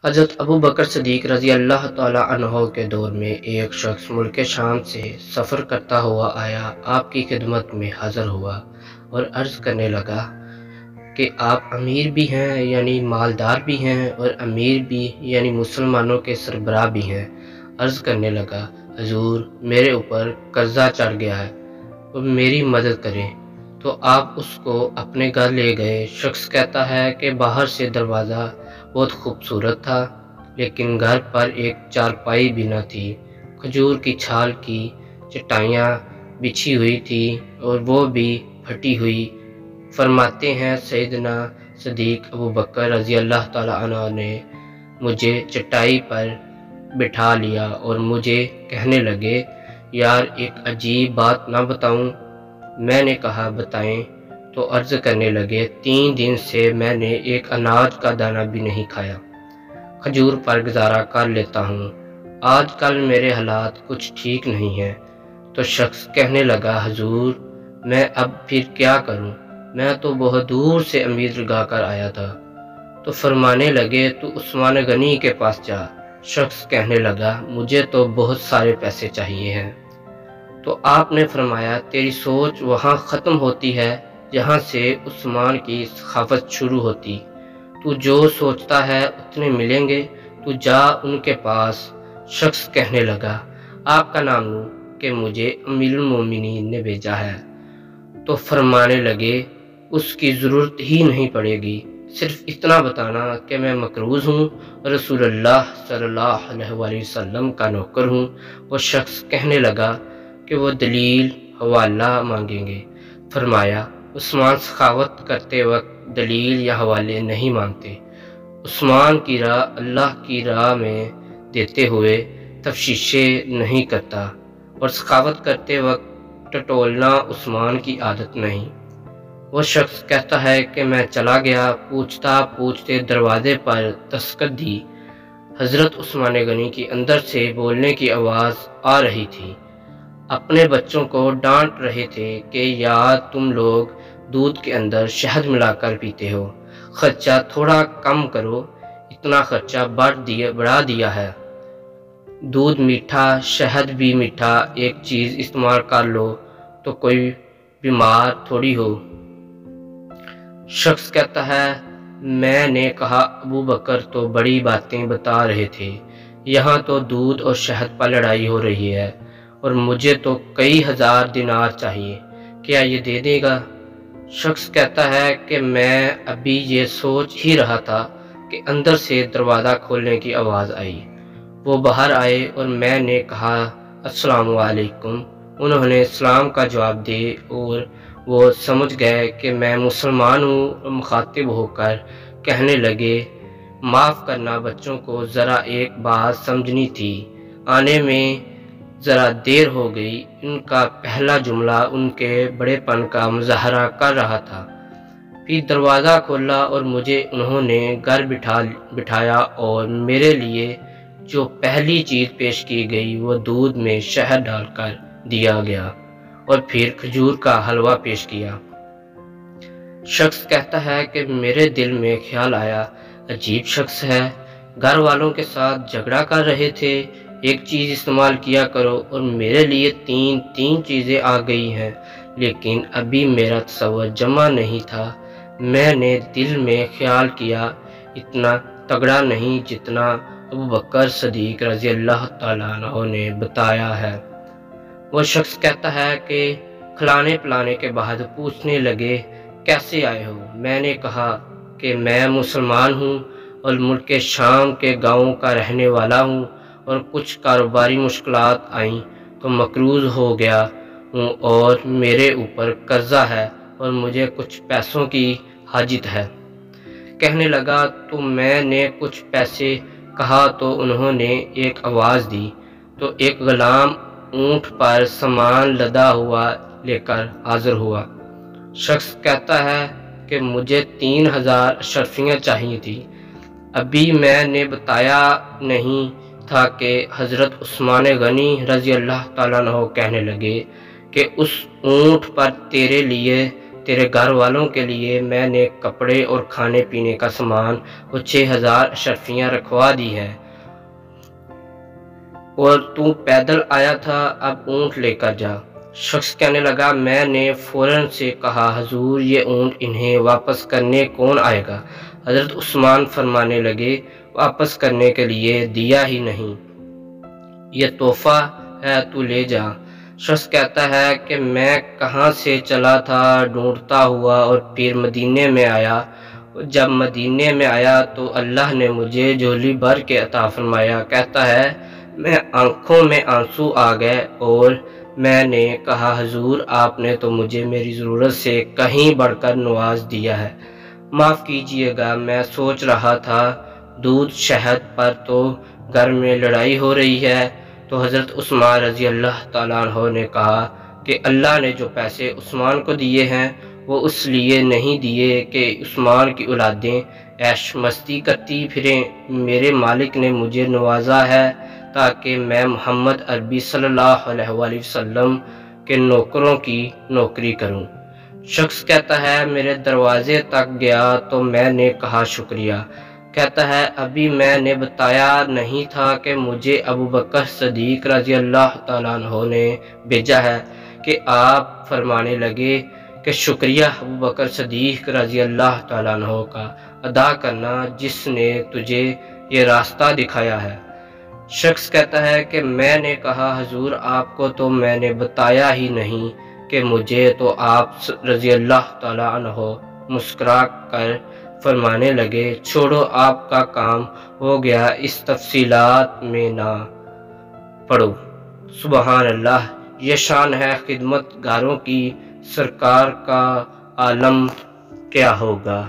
हज़रत अबू बकर सिद्दीक़ रज़ी अल्लाह ताला अन्हो के दौर में एक शख्स मुल्क शाम से सफ़र करता हुआ आया, आपकी खिदमत में हाज़िर हुआ और अर्ज़ करने लगा कि आप अमीर भी हैं यानी मालदार भी हैं और अमीर भी यानी मुसलमानों के सरबराह भी हैं। अर्ज़ करने लगा, हजूर मेरे ऊपर कर्ज़ा चढ़ गया है और मेरी मदद करें। तो आप उसको अपने घर ले गए। शख्स कहता है कि बाहर से दरवाज़ा बहुत खूबसूरत था, लेकिन घर पर एक चारपाई भी न थी। खजूर की छाल की चटाइयाँ बिछी हुई थी और वो भी फटी हुई। फरमाते हैं सैयदना सिद्दीक़ अबू बकर रज़ी अल्लाह ताला अन्हु ने मुझे चटाई पर बिठा लिया और मुझे कहने लगे, यार एक अजीब बात ना बताऊं? मैंने कहा बताएं। तो अर्ज़ करने लगे, 3 दिन से मैंने एक अनाज का दाना भी नहीं खाया, खजूर पर गुजारा कर लेता हूँ। आजकल मेरे हालात कुछ ठीक नहीं हैं। तो शख्स कहने लगा, हजूर मैं अब फिर क्या करूँ? मैं तो बहुत दूर से उम्मीद लगा कर आया था। तो फरमाने लगे, तू उस्मान गनी के पास जा। शख्स कहने लगा, मुझे तो बहुत सारे पैसे चाहिए हैं। तो आपने फरमाया, तेरी सोच वहाँ ख़त्म होती है जहाँ से उस्मान की सखावत शुरू होती। तू जो सोचता है उतने मिलेंगे, तू जा उनके पास। शख्स कहने लगा, आपका नाम लूँ कि मुझे अमीरुल मोमिनीन ने भेजा है। तो फरमाने लगे, उसकी ज़रूरत ही नहीं पड़ेगी, सिर्फ इतना बताना कि मैं मकरूज़ हूँ, रसूलुल्लाह सल्लल्लाहु अलैहि वसल्लम का नौकर हूँ। वो शख्स कहने लगा कि वो दलील हवाला मांगेंगे। फरमाया, उस्मान सखावत करते वक्त दलील या हवाले नहीं मांगते। उस्मान की राह अल्लाह की राह में देते हुए तफ्शीशें नहीं करता और सखावत करते वक्त टटोलना उस्मान की आदत नहीं। वो शख्स कहता है कि मैं चला गया, पूछता पूछते दरवाजे पर दस्तक दी। हज़रत उस्मान गनी की अंदर से बोलने की आवाज़ आ रही थी। अपने बच्चों को डांट रहे थे कि यार तुम लोग दूध के अंदर शहद मिलाकर पीते हो, खर्चा थोड़ा कम करो, इतना खर्चा बढ़ा दिया है। दूध मीठा, शहद भी मीठा, एक चीज़ इस्तेमाल कर लो तो कोई बीमार थोड़ी हो। शख्स कहता है, मैंने कहा अबू बकर तो बड़ी बातें बता रहे थे, यहाँ तो दूध और शहद पर लड़ाई हो रही है और मुझे तो कई हज़ार दिनार चाहिए, क्या ये दे देगा? शख्स कहता है कि मैं अभी ये सोच ही रहा था कि अंदर से दरवाज़ा खोलने की आवाज़ आई। वो बाहर आए और मैंने कहा अस्सलामु अलैकुम। उन्होंने सलाम का जवाब दे और वो समझ गए कि मैं मुसलमान हूँ। मुखातिब होकर कहने लगे, माफ़ करना, बच्चों को ज़रा एक बात समझनी थी, आने में ज़रा देर हो गई। उनका पहला जुमला उनके बड़ेपन का मुजाहरा कर रहा था। फिर दरवाज़ा खोला और मुझे उन्होंने घर बिठाया और मेरे लिए जो पहली चीज़ पेश की गई वो दूध में शहद डालकर दिया गया और फिर खजूर का हलवा पेश किया। शख्स कहता है कि मेरे दिल में ख्याल आया, अजीब शख्स है, घर वालों के साथ झगड़ा कर रहे थे, एक चीज़ इस्तेमाल किया करो और मेरे लिए तीन चीज़ें आ गई हैं, लेकिन अभी मेरा तसव्वुर जमा नहीं था। मैंने दिल में ख्याल किया, इतना तगड़ा नहीं जितना अबू बकर सिद्दीक़ रज़ी अल्लाह ताला अन्हु ने बताया है। वो शख्स कहता है कि खिलाने पिलाने के बाद पूछने लगे, कैसे आए हो? मैंने कहा कि मैं मुसलमान हूँ और मुल्क शाम के गाँव का रहने वाला हूँ और कुछ कारोबारी मुश्किलात आईं तो मकरूज़ हो गया हूँ और मेरे ऊपर कर्ज़ा है और मुझे कुछ पैसों की हाजत है। कहने लगा, तो मैंने कुछ पैसे कहा तो उन्होंने एक आवाज़ दी तो एक गुलाम ऊँट पर सामान लदा हुआ लेकर हाजिर हुआ। शख्स कहता है कि मुझे 3000 अशरफियाँ चाहिए थी। अभी मैंने बताया नहीं था कि हज़रत उस्मान गनी रज़ी अल्लाह ताला अन्हु कहने लगे कि उस ऊँट पर तेरे लिए تیرے گھر والوں کے لیے میں نے کپڑے اور کھانے پینے کا سامان اور 6000 اشرفیاں رکھوا دی ہیں، اور تو پیدل آیا تھا، اب اونٹ لے کر جا۔ شخص کہنے لگا، میں نے فوراً سے کہا، حضور یہ اونٹ انہیں واپس کرنے کون آئے گا؟ حضرت عثمان فرمانے لگے، واپس کرنے کے لیے دیا ہی نہیں، یہ تحفہ ہے، تو لے جا۔ شخص کہتا ہے کہ میں کہاں سے چلا تھا ڈھونڈتا ہوا اور پھر مدینے میں آیا۔ جب مدینے میں آیا تو اللہ نے مجھے جھولی بھر کے عطا فرمایا۔ کہتا ہے میں آنکھوں میں آنسو آ گئے اور میں نے کہا، حضور آپ نے تو مجھے میری ضرورت سے کہیں بڑھ کر نواز دیا ہے، معاف کیجئے گا۔ میں سوچ رہا تھا دودھ شہد پر تو گھر میں لڑائی ہو رہی ہے۔ تو حضرت عثمان رضی اللہ تعالیٰ عنہ نے کہا کہ اللہ نے جو پیسے عثمان کو دیے ہیں وہ اس لیے نہیں دیے کہ عثمان کی اولادیں عیش مستی کرتی پھریں، میرے مالک نے مجھے نوازا ہے تاکہ میں محمد عربی صلی اللہ علیہ وآلہ وسلم کے نوکروں کی نوکری کروں۔ شخص کہتا ہے میرے دروازے تک گیا تو میں نے کہا شکریہ۔ کہتا ہے ابھی میں نے بتایا نہیں تھا کہ مجھے ابو بکر صدیق رضی اللہ تعالیٰ عنہ نے بھیجا ہے، کہ آپ فرمانے لگے کہ شکریہ ابو بکر صدیق رضی اللہ تعالیٰ عنہ کا ادا کرنا جس نے تجھے یہ راستہ دکھایا ہے۔ شخص کہتا ہے کہ میں نے کہا حضور آپ کو تو میں نے بتایا ہی نہیں کہ مجھے تو آپ رضی اللہ تعالیٰ عنہ مسکرا کر فرمانے لگے، چھوڑو آپ کا کام ہو گیا، اس تفصیلات میں نہ پڑھو۔ سبحان اللہ، یہ شان ہے خدمت گاروں کی، سرکار کا عالم کیا ہوگا۔